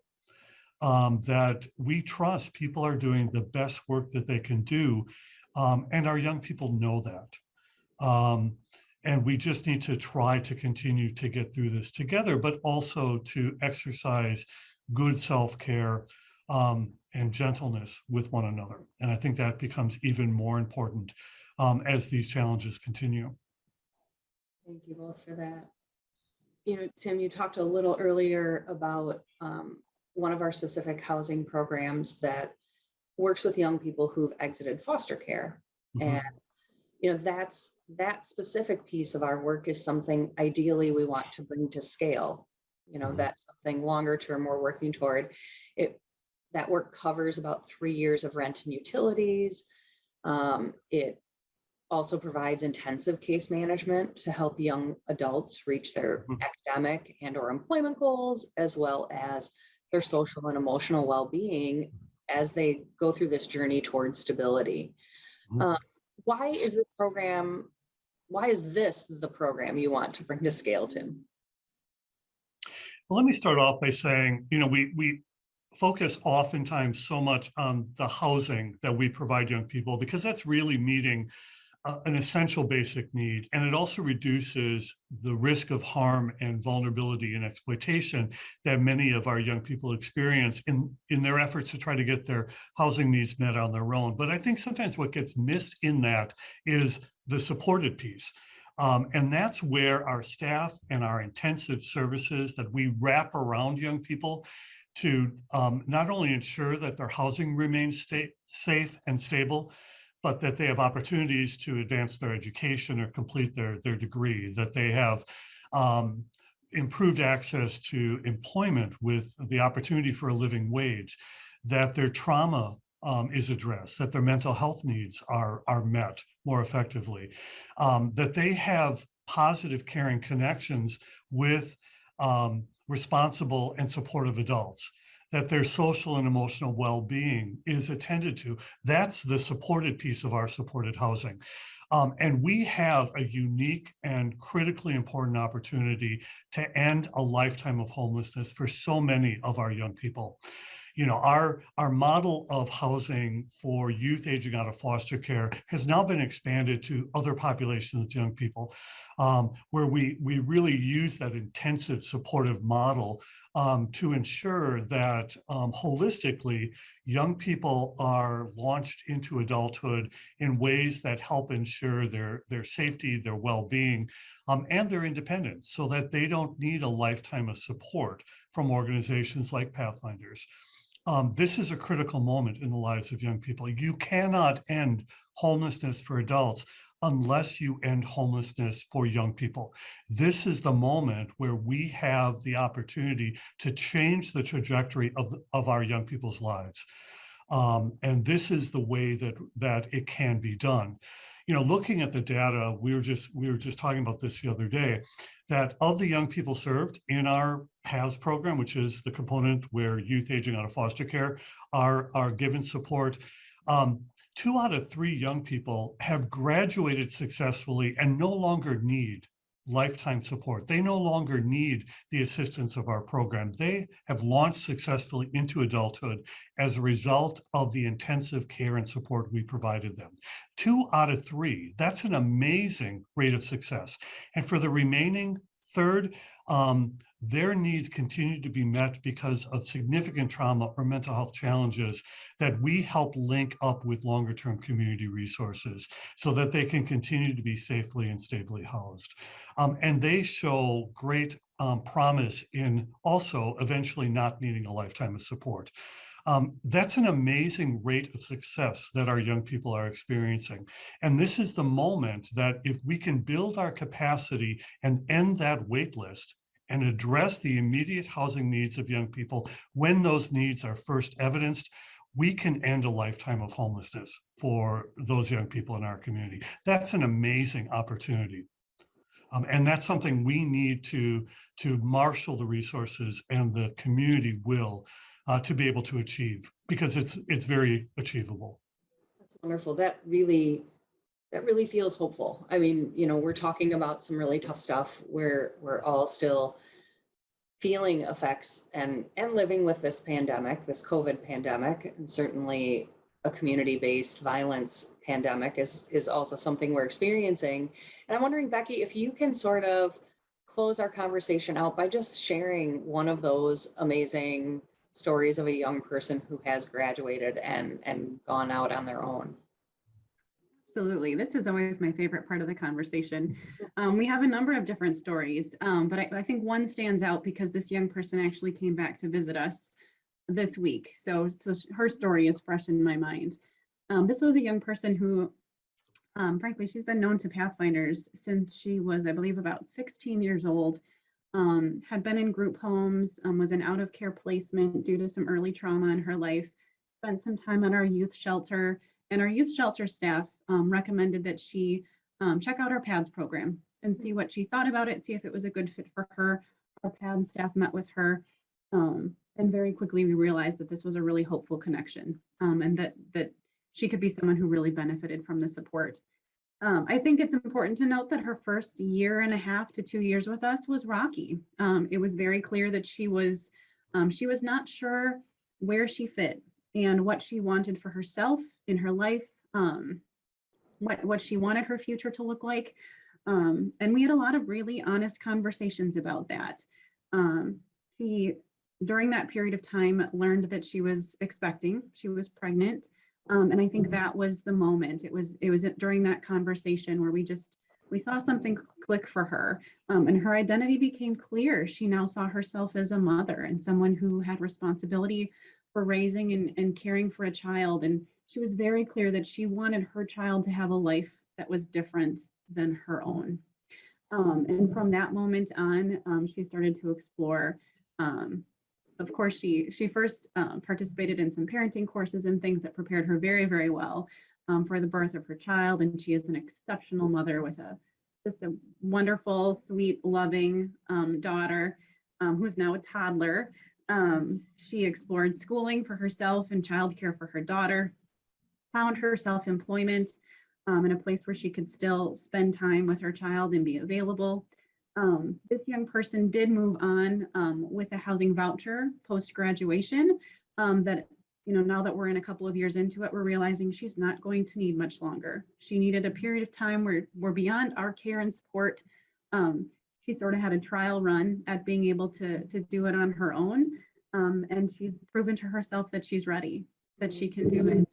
E: That we trust people are doing the best work that they can do. And our young people know that. And we just need to try to continue to get through this together, but also to exercise good self-care and gentleness with one another. And I think that becomes even more important as these challenges continue.
F: Thank you both for that. Tim, you talked a little earlier about one of our specific housing programs that works with young people who've exited foster care. Mm-hmm. And that specific piece of our work is something ideally we want to bring to scale. Mm-hmm. That's something longer term we're working toward. That work covers about 3 years of rent and utilities. It also provides intensive case management to help young adults reach their academic and or employment goals, as well as their social and emotional well-being as they go through this journey towards stability. Why is this the program you want to bring to scale, Tim?
E: Well, let me start off by saying, we focus oftentimes so much on the housing that we provide young people, because that's really meeting an essential basic need. And it also reduces the risk of harm and vulnerability and exploitation that many of our young people experience in their efforts to try to get their housing needs met on their own. But I think sometimes what gets missed in that is the supported piece. And that's where our staff and our intensive services that we wrap around young people to not only ensure that their housing remains safe and stable, but that they have opportunities to advance their education or complete their degree, that they have improved access to employment with the opportunity for a living wage, that their trauma is addressed, that their mental health needs are met more effectively, that they have positive caring connections with responsible and supportive adults, that their social and emotional well-being is attended to. That's the supported piece of our supported housing. And we have a unique and critically important opportunity to end a lifetime of homelessness for so many of our young people. Our model of housing for youth aging out of foster care has now been expanded to other populations of young people, where we really use that intensive supportive model to ensure that holistically, young people are launched into adulthood in ways that help ensure their safety, their well-being, and their independence, so that they don't need a lifetime of support from organizations like Pathfinders. This is a critical moment in the lives of young people. You cannot end homelessness for adults unless you end homelessness for young people. This is the moment where we have the opportunity to change the trajectory of our young people's lives. And this is the way that it can be done. Looking at the data, we were just talking about this the other day, that of the young people served in our PATHS program, which is the component where youth aging out of foster care are given support, 2 out of 3 young people have graduated successfully and no longer need lifetime support. They no longer need the assistance of our program. They have launched successfully into adulthood as a result of the intensive care and support we provided them. 2 out of 3, that's an amazing rate of success. And for the remaining third, their needs continue to be met because of significant trauma or mental health challenges that we help link up with longer term community resources so that they can continue to be safely and stably housed. And they show great promise in also eventually not needing a lifetime of support. That's an amazing rate of success that our young people are experiencing. And this is the moment that if we can build our capacity and end that wait list and address the immediate housing needs of young people when those needs are first evidenced, we can end a lifetime of homelessness for those young people in our community. That's an amazing opportunity. And that's something we need to marshal the resources and the community will to be able to achieve, because it's very achievable.
F: That's wonderful. That really feels hopeful. I mean, we're talking about some really tough stuff where we're all still feeling effects and living with this pandemic, this COVID pandemic, and certainly a community-based violence pandemic is also something we're experiencing. And I'm wondering, Becky, if you can sort of close our conversation out by just sharing one of those amazing stories of a young person who has graduated and gone out on their own.
H: Absolutely. This is always my favorite part of the conversation. We have a number of different stories, but I think one stands out because this young person actually came back to visit us this week. So her story is fresh in my mind. This was a young person who, frankly, she's been known to Pathfinders since she was, I believe, about 16 years old, had been in group homes, was in out of care placement due to some early trauma in her life, spent some time at our youth shelter, And our youth shelter staff recommended that she check out our PADS program and see what she thought about it, see if it was a good fit for her. Our PADS staff met with her, and very quickly we realized that this was a really hopeful connection, and that she could be someone who really benefited from the support. I think it's important to note that her first 1.5 to 2 years with us was rocky. It was very clear that she was not sure where she fit and what she wanted for herself in her life, what she wanted her future to look like. And we had a lot of really honest conversations about that. She, during that period of time, learned that she was expecting, she was pregnant. And I think that was the moment. It was during that conversation where we saw something click for her, and her identity became clear. She now saw herself as a mother and someone who had responsibility for raising and caring for a child. And she was very clear that she wanted her child to have a life that was different than her own. And from that moment on, she started to explore. Of course, she first participated in some parenting courses and things that prepared her very, very well for the birth of her child. And she is an exceptional mother with just a wonderful, sweet, loving daughter who's now a toddler. She explored schooling for herself and childcare for her daughter, found her self-employment in a place where she could still spend time with her child and be available. This young person did move on with a housing voucher post-graduation that, now that we're in a couple of years into it, we're realizing she's not going to need much longer. She needed a period of time where we're beyond our care and support. She sort of had a trial run at being able to do it on her own. And she's proven to herself that she's ready, that she can do it.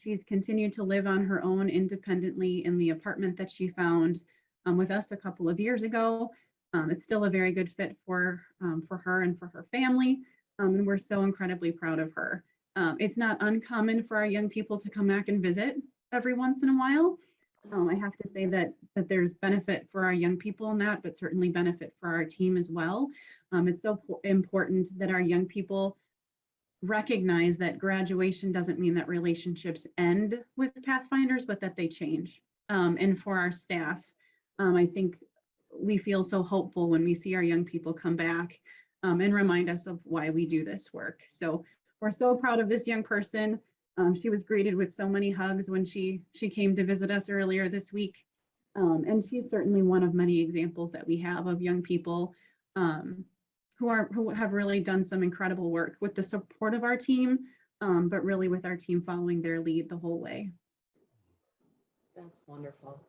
H: She's continued to live on her own independently in the apartment that she found with us a couple of years ago. It's still a very good fit for her and for her family. And we're so incredibly proud of her. It's not uncommon for our young people to come back and visit every once in a while. I have to say that there's benefit for our young people in that, but certainly benefit for our team as well. It's so important that our young people recognize that graduation doesn't mean that relationships end with Pathfinders, but that they change. And for our staff, I think we feel so hopeful when we see our young people come back and remind us of why we do this work. So we're so proud of this young person. She was greeted with so many hugs when she came to visit us earlier this week. And she's certainly one of many examples that we have of young people who have really done some incredible work with the support of our team, but really with our team following their lead the whole way.
F: That's wonderful.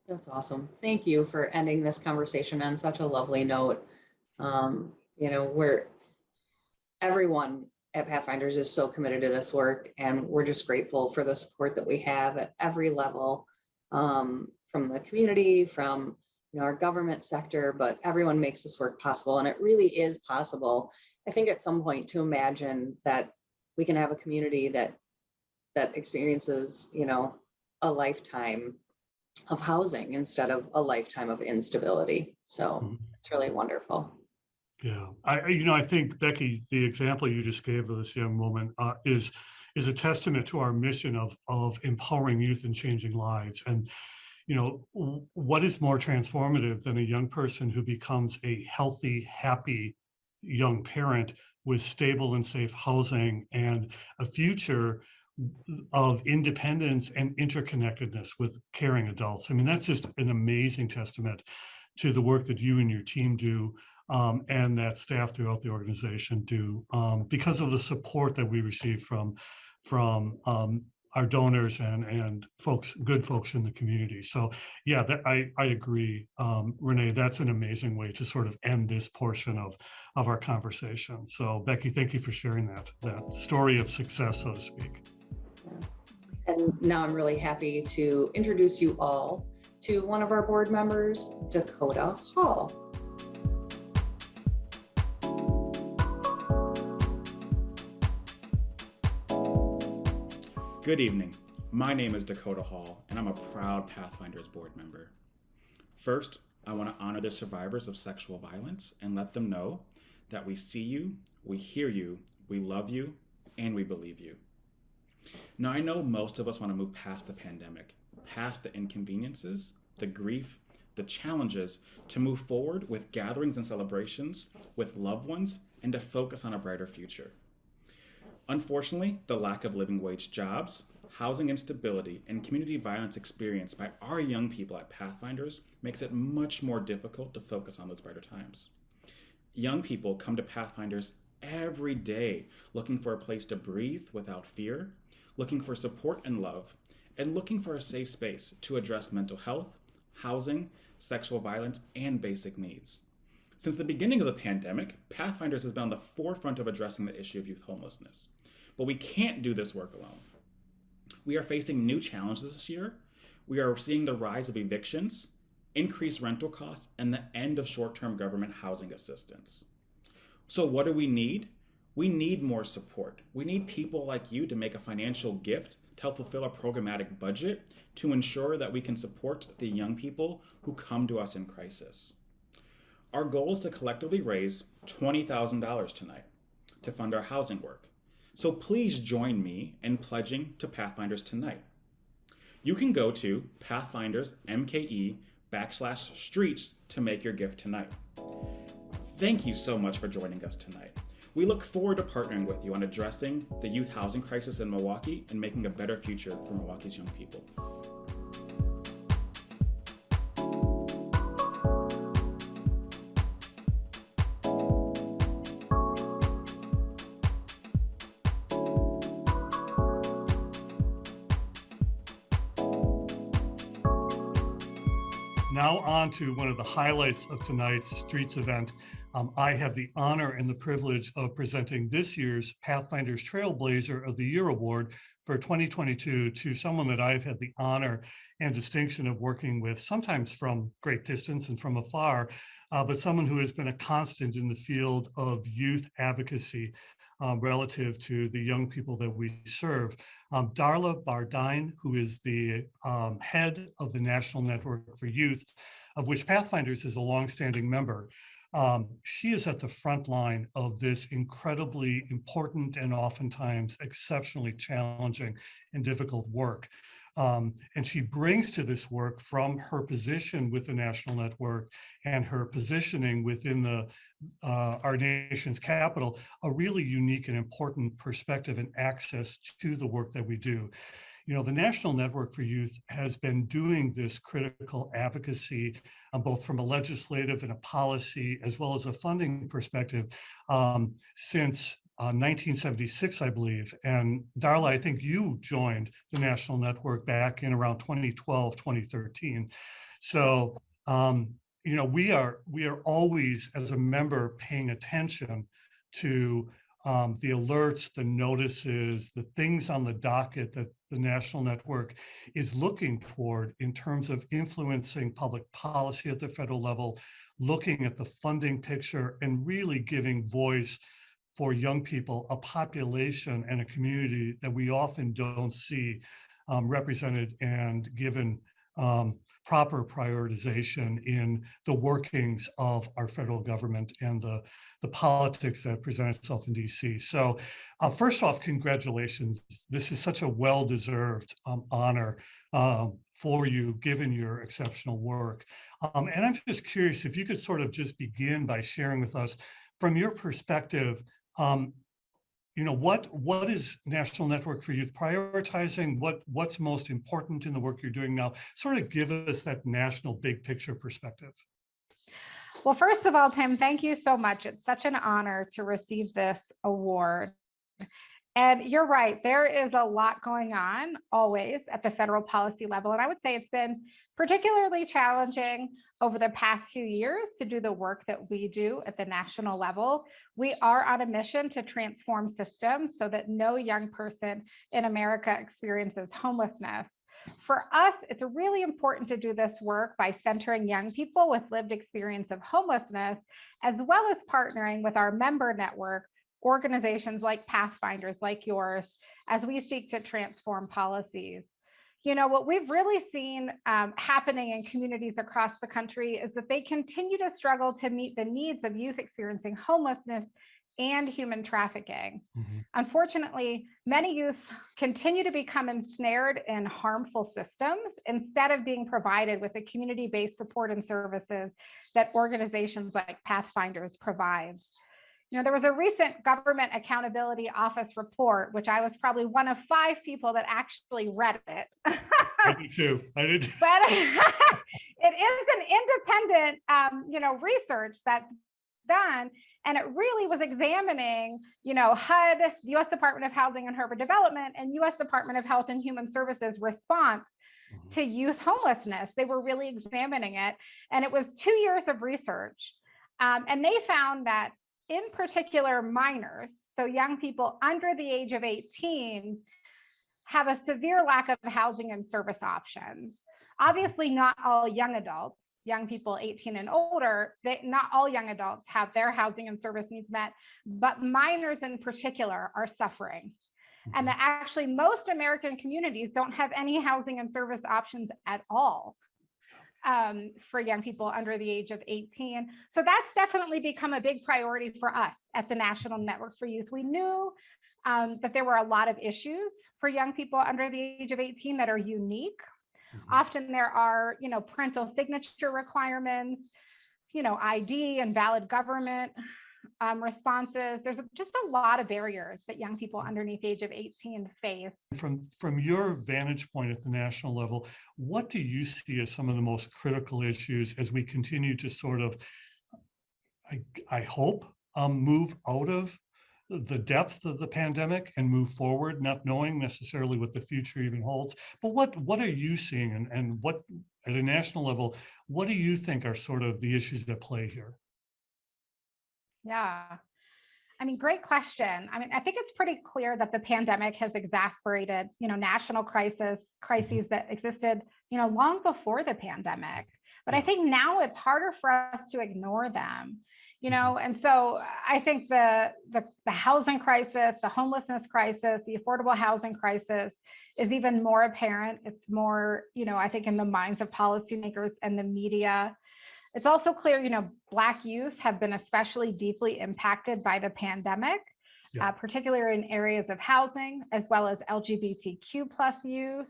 F: That's awesome. Thank you for ending this conversation on such a lovely note. Where everyone at Pathfinders is so committed to this work, and we're just grateful for the support that we have at every level, from the community, from our government sector, but everyone makes this work possible, and it really is possible. I think at some point to imagine that we can have a community that experiences, a lifetime of housing instead of a lifetime of instability. So it's really wonderful.
E: Yeah, I think, Becky, the example you just gave of this young woman is a testament to our mission of empowering youth and changing lives. And what is more transformative than a young person who becomes a healthy, happy young parent with stable and safe housing and a future of independence and interconnectedness with caring adults? I mean, that's just an amazing testament to the work that you and your team do, and that staff throughout the organization do, because of the support that we receive from our donors and good folks in the community. So yeah, I agree, Renee, that's an amazing way to sort of end this portion of our conversation. So Becky, thank you for sharing that story of success, so to speak.
F: And now I'm really happy to introduce you all to one of our board members, Dakota Hall.
I: Good evening. My name is Dakota Hall, and I'm a proud Pathfinders board member. First, I want to honor the survivors of sexual violence and let them know that we see you, we hear you, we love you, and we believe you. Now, I know most of us want to move past the pandemic, past the inconveniences, the grief, the challenges, to move forward with gatherings and celebrations with loved ones and to focus on a brighter future. Unfortunately, the lack of living wage jobs, housing instability, and community violence experienced by our young people at Pathfinders makes it much more difficult to focus on those brighter times. Young people come to Pathfinders every day looking for a place to breathe without fear, looking for support and love, and looking for a safe space to address mental health, housing, sexual violence, and basic needs. Since the beginning of the pandemic, Pathfinders has been on the forefront of addressing the issue of youth homelessness. But we can't do this work alone. We are facing new challenges this year. We are seeing the rise of evictions, increased rental costs, and the end of short-term government housing assistance. So what do we need? We need more support. We need people like you to make a financial gift to help fulfill a programmatic budget to ensure that we can support the young people who come to us in crisis. Our goal is to collectively raise $20,000 tonight to fund our housing work. So please join me in pledging to Pathfinders tonight. You can go to pathfindersmke.com/streets to make your gift tonight. Thank you so much for joining us tonight. We look forward to partnering with you on addressing the youth housing crisis in Milwaukee and making a better future for Milwaukee's young people.
E: Now on to one of the highlights of tonight's Streets event. I have the honor and the privilege of presenting this year's Pathfinders Trailblazer of the Year Award for 2022 to someone that I've had the honor and distinction of working with, sometimes from great distance and from afar, but someone who has been a constant in the field of youth advocacy relative to the young people that we serve. Darla Bardine, who is the head of the National Network for Youth, of which Pathfinders is a longstanding member. She is at the front line of this incredibly important and oftentimes exceptionally challenging and difficult work. And she brings to this work, from her position with the National Network and her positioning within our nation's capital, a really unique and important perspective and access to the work that we do. You know, the National Network for Youth has been doing this critical advocacy, both from a legislative and a policy, as well as a funding perspective, since 1976, I believe. And Darla, I think you joined the National Network back in around 2012, 2013. So, you know, we are always, as a member, paying attention to the alerts, the notices, the things on the docket that the National Network is looking toward in terms of influencing public policy at the federal level, looking at the funding picture, and really giving voice for young people, a population and a community that we often don't see represented and given proper prioritization in the workings of our federal government and the politics that present itself in DC. So first off, congratulations. This is such a well-deserved honor for you, given your exceptional work. And I'm just curious if you could sort of just begin by sharing with us, from your perspective, you know, what is National Network for Youth prioritizing? What's most important in the work you're doing now? Sort of give us that national big picture perspective.
J: Well, first of all, Tim, thank you so much. It's such an honor to receive this award. And you're right, there is a lot going on always at the federal policy level. And I would say it's been particularly challenging over the past few years to do the work that we do at the national level. We are on a mission to transform systems so that no young person in America experiences homelessness. For us, it's really important to do this work by centering young people with lived experience of homelessness, as well as partnering with our member network, organizations like Pathfinders, like yours, as we seek to transform policies. You know, what we've really seen happening in communities across the country is that they continue to struggle to meet the needs of youth experiencing homelessness and human trafficking.
E: Mhm.
J: Unfortunately, many youth continue to become ensnared in harmful systems instead of being provided with the community-based support and services that organizations like Pathfinders provides. You know, there was a recent Government Accountability Office report, which I was probably one of 5 people that actually read it.
E: I did too. I did. Too.
J: But it is an independent, research that's done, and it really was examining, HUD, the U.S. Department of Housing and Urban Development, and U.S. Department of Health and Human Services response to youth homelessness. They were really examining it, and it was 2 years of research, and they found that, in particular, minors, so young people under the age of 18, have a severe lack of housing and service options. Obviously, not all young adults, young people 18 and older, not all young adults have their housing and service needs met, but minors in particular are suffering. And that actually most American communities don't have any housing and service options at all for young people under the age of 18. So that's definitely become a big priority for us at the National Network for Youth. We knew that there were a lot of issues for young people under the age of 18 that are unique. Often there are, parental signature requirements, ID and valid government responses. There's just a lot of barriers that young people underneath the age of 18 face.
E: From your vantage point at the national level, what do you see as some of the most critical issues as we continue to sort of, I hope, move out of the depth of the pandemic and move forward, not knowing necessarily what the future even holds? But what are you seeing, and what, at a national level, what do you think are sort of the issues at play here?
J: Yeah, great question. I think it's pretty clear that the pandemic has exacerbated, national crises that existed, long before the pandemic. But I think now it's harder for us to ignore them, and so I think the housing crisis, the homelessness crisis, the affordable housing crisis is even more apparent. It's more, I think, in the minds of policymakers and the media. It's also clear, Black youth have been especially deeply impacted by the pandemic, particularly in areas of housing, as well as LGBTQ+ youth.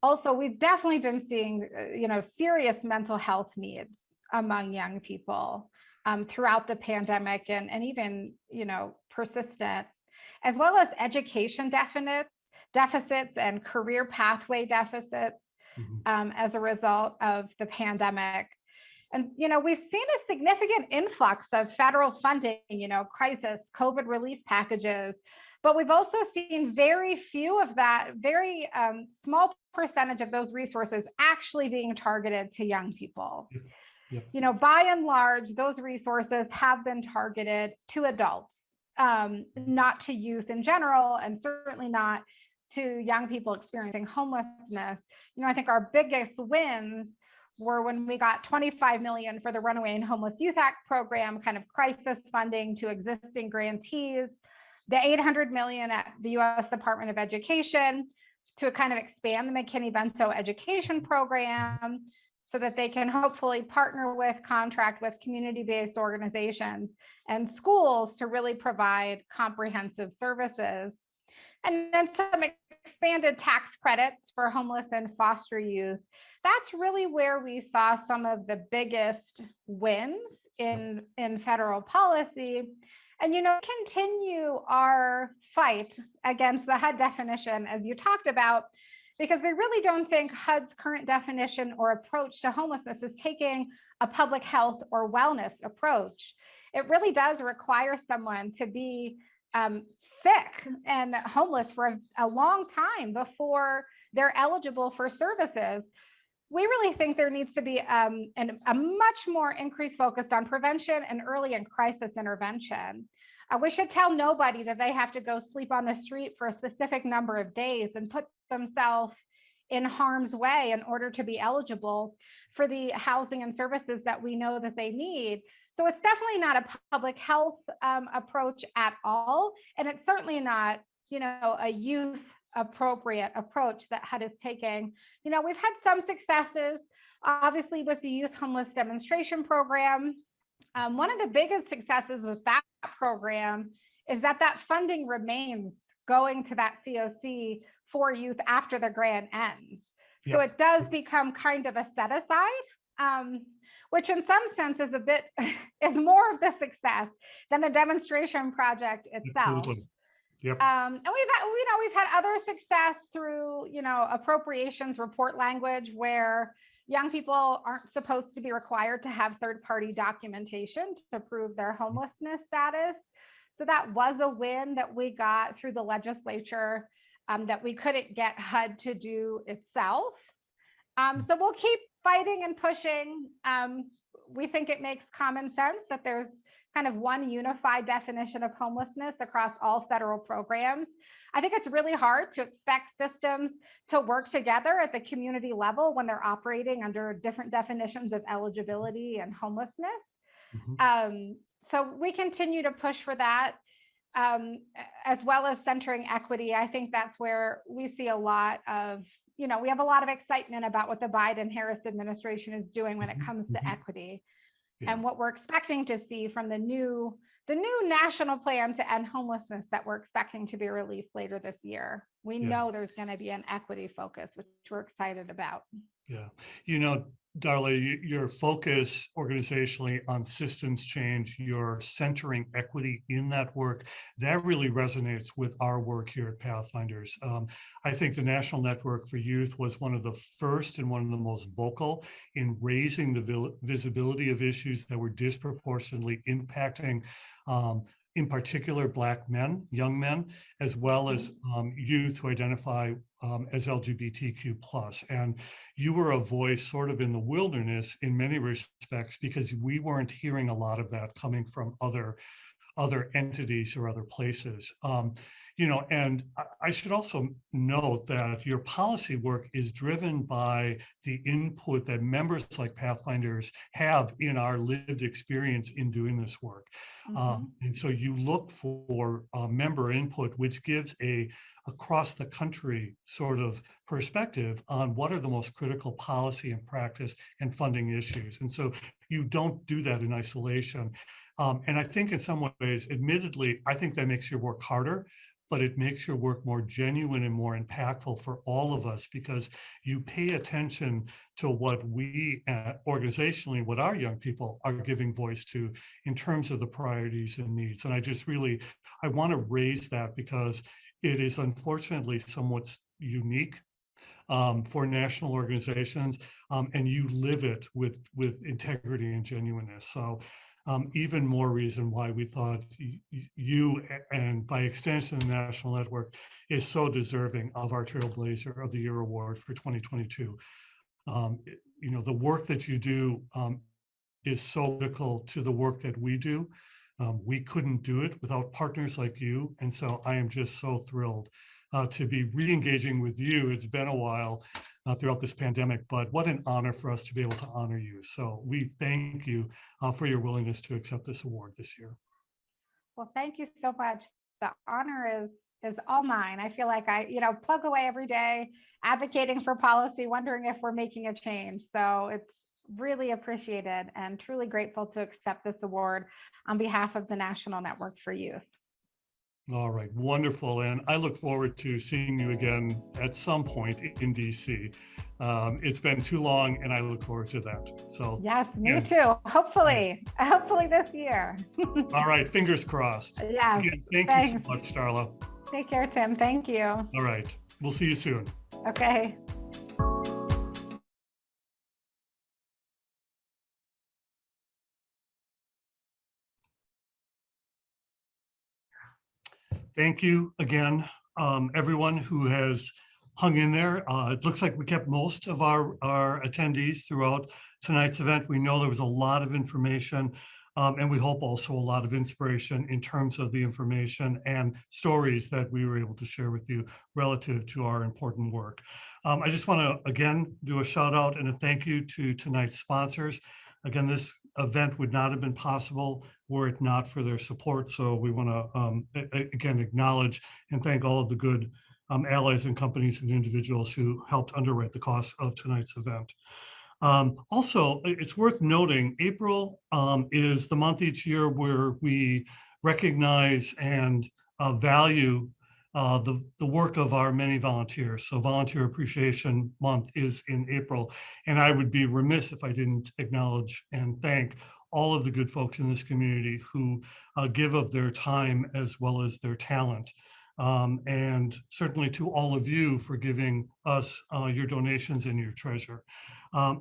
J: Also, we've definitely been seeing, serious mental health needs among young people throughout the pandemic, and even, persistent, as well as education deficits and career pathway deficits as a result of the pandemic. And, we've seen a significant influx of federal funding, crisis, COVID relief packages, but we've also seen very few of that, very small percentage of those resources actually being targeted to young people. By and large, those resources have been targeted to adults, not to youth in general, and certainly not to young people experiencing homelessness. I think our biggest wins were when we got $25 million for the Runaway and Homeless Youth Act program, kind of crisis funding to existing grantees, the $800 million at the U.S. Department of Education to kind of expand the McKinney-Vento education program so that they can hopefully contract with community-based organizations and schools to really provide comprehensive services. And then some expanded tax credits for homeless and foster youth. That's really where we saw some of the biggest wins in federal policy. And, continue our fight against the HUD definition, as you talked about, because we really don't think HUD's current definition or approach to homelessness is taking a public health or wellness approach. It really does require someone to be sick and homeless for a long time before they're eligible for services. We really think there needs to be a much more increased focus on prevention and early and crisis intervention. We should tell nobody that they have to go sleep on the street for a specific number of days and put themselves in harm's way in order to be eligible for the housing and services that we know that they need. So it's definitely not a public health approach at all. And it's certainly not, a youth appropriate approach that HUD is taking. We've had some successes, obviously, with the Youth Homeless Demonstration Program. One of the biggest successes with that program is that funding remains going to that COC for youth after the grant ends. So it does become kind of a set aside, which in some sense is is more of the success than the demonstration project itself.
E: Absolutely. Yep.
J: And we've had other success through, appropriations report language where young people aren't supposed to be required to have third-party documentation to prove their homelessness status. So that was a win that we got through the legislature that we couldn't get HUD to do itself. So we'll keep fighting and pushing. We think it makes common sense that there's kind of one unified definition of homelessness across all federal programs. I think it's really hard to expect systems to work together at the community level when they're operating under different definitions of eligibility and homelessness. So we continue to push for that, as well as centering equity. I think that's where we see a lot of, we have a lot of excitement about what the Biden-Harris administration is doing when it comes to equity. And what we're expecting to see from the new national plan to end homelessness that we're expecting to be released later this year. We know there's going to be an equity focus, which we're excited about.
E: Yeah. Darla, your focus organizationally on systems change, your centering equity in that work, that really resonates with our work here at Pathfinders. I think the National Network for Youth was one of the first and one of the most vocal in raising the visibility of issues that were disproportionately impacting in particular Black men, young men, as well as youth who identify as LGBTQ+. And you were a voice sort of in the wilderness in many respects because we weren't hearing a lot of that coming from other entities or other places. And I should also note that your policy work is driven by the input that members like Pathfinders have in our lived experience in doing this work. And so you look for member input, which gives a across the country sort of perspective on what are the most critical policy and practice and funding issues. And so you don't do that in isolation. And I think in some ways, admittedly, I think that makes your work harder, but it makes your work more genuine and more impactful for all of us because you pay attention to what we organizationally, what our young people are giving voice to in terms of the priorities and needs. And I want to raise that because it is unfortunately somewhat unique for national organizations, and you live it with integrity and genuineness. So even more reason why we thought you, and by extension, the National Network, is so deserving of our Trailblazer of the Year Award for 2022. The work that you do is so critical to the work that we do. We couldn't do it without partners like you. And so I am just so thrilled to be re-engaging with you. It's been a while throughout this pandemic, but what an honor for us to be able to honor you. So we thank you for your willingness to accept this award this year.
J: Well, thank you so much. The honor is all mine. I feel like I, plug away every day, advocating for policy, wondering if we're making a change. So it's really appreciated and truly grateful to accept this award on behalf of the National Network for Youth.
E: All right, wonderful. And I look forward to seeing you again at some point in DC. It's been too long and I look forward to that. So
J: yes, me too. Hopefully this year.
E: All right, fingers crossed.
J: Yeah.
E: Thank you so much, Darla.
J: Take care, Tim. Thank you.
E: All right, we'll see you soon.
J: Okay.
E: Thank you again, everyone who has hung in there. It looks like we kept most of our attendees throughout tonight's event. We know there was a lot of information, and we hope also a lot of inspiration in terms of the information and stories that we were able to share with you relative to our important work. I just want to, again, do a shout out and a thank you to tonight's sponsors. Again, this event would not have been possible were it not for their support. So we want to, again, acknowledge and thank all of the good allies and companies and individuals who helped underwrite the cost of tonight's event. Also, it's worth noting, April is the month each year where we recognize and value the work of our many volunteers. So Volunteer Appreciation Month is in April. And I would be remiss if I didn't acknowledge and thank all of the good folks in this community who give of their time as well as their talent. And certainly to all of you for giving us your donations and your treasure.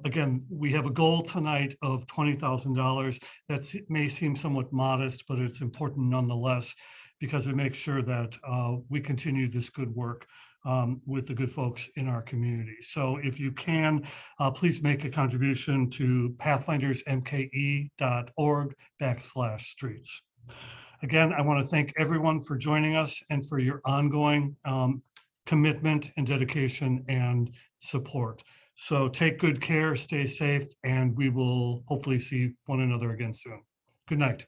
E: Again, we have a goal tonight of $20,000. That may seem somewhat modest, but it's important nonetheless, because it makes sure that we continue this good work with the good folks in our community. So if you can, please make a contribution to pathfindersmke.org/streets. Again, I want to thank everyone for joining us and for your ongoing commitment and dedication and support. So take good care, stay safe, and we will hopefully see one another again soon. Good night.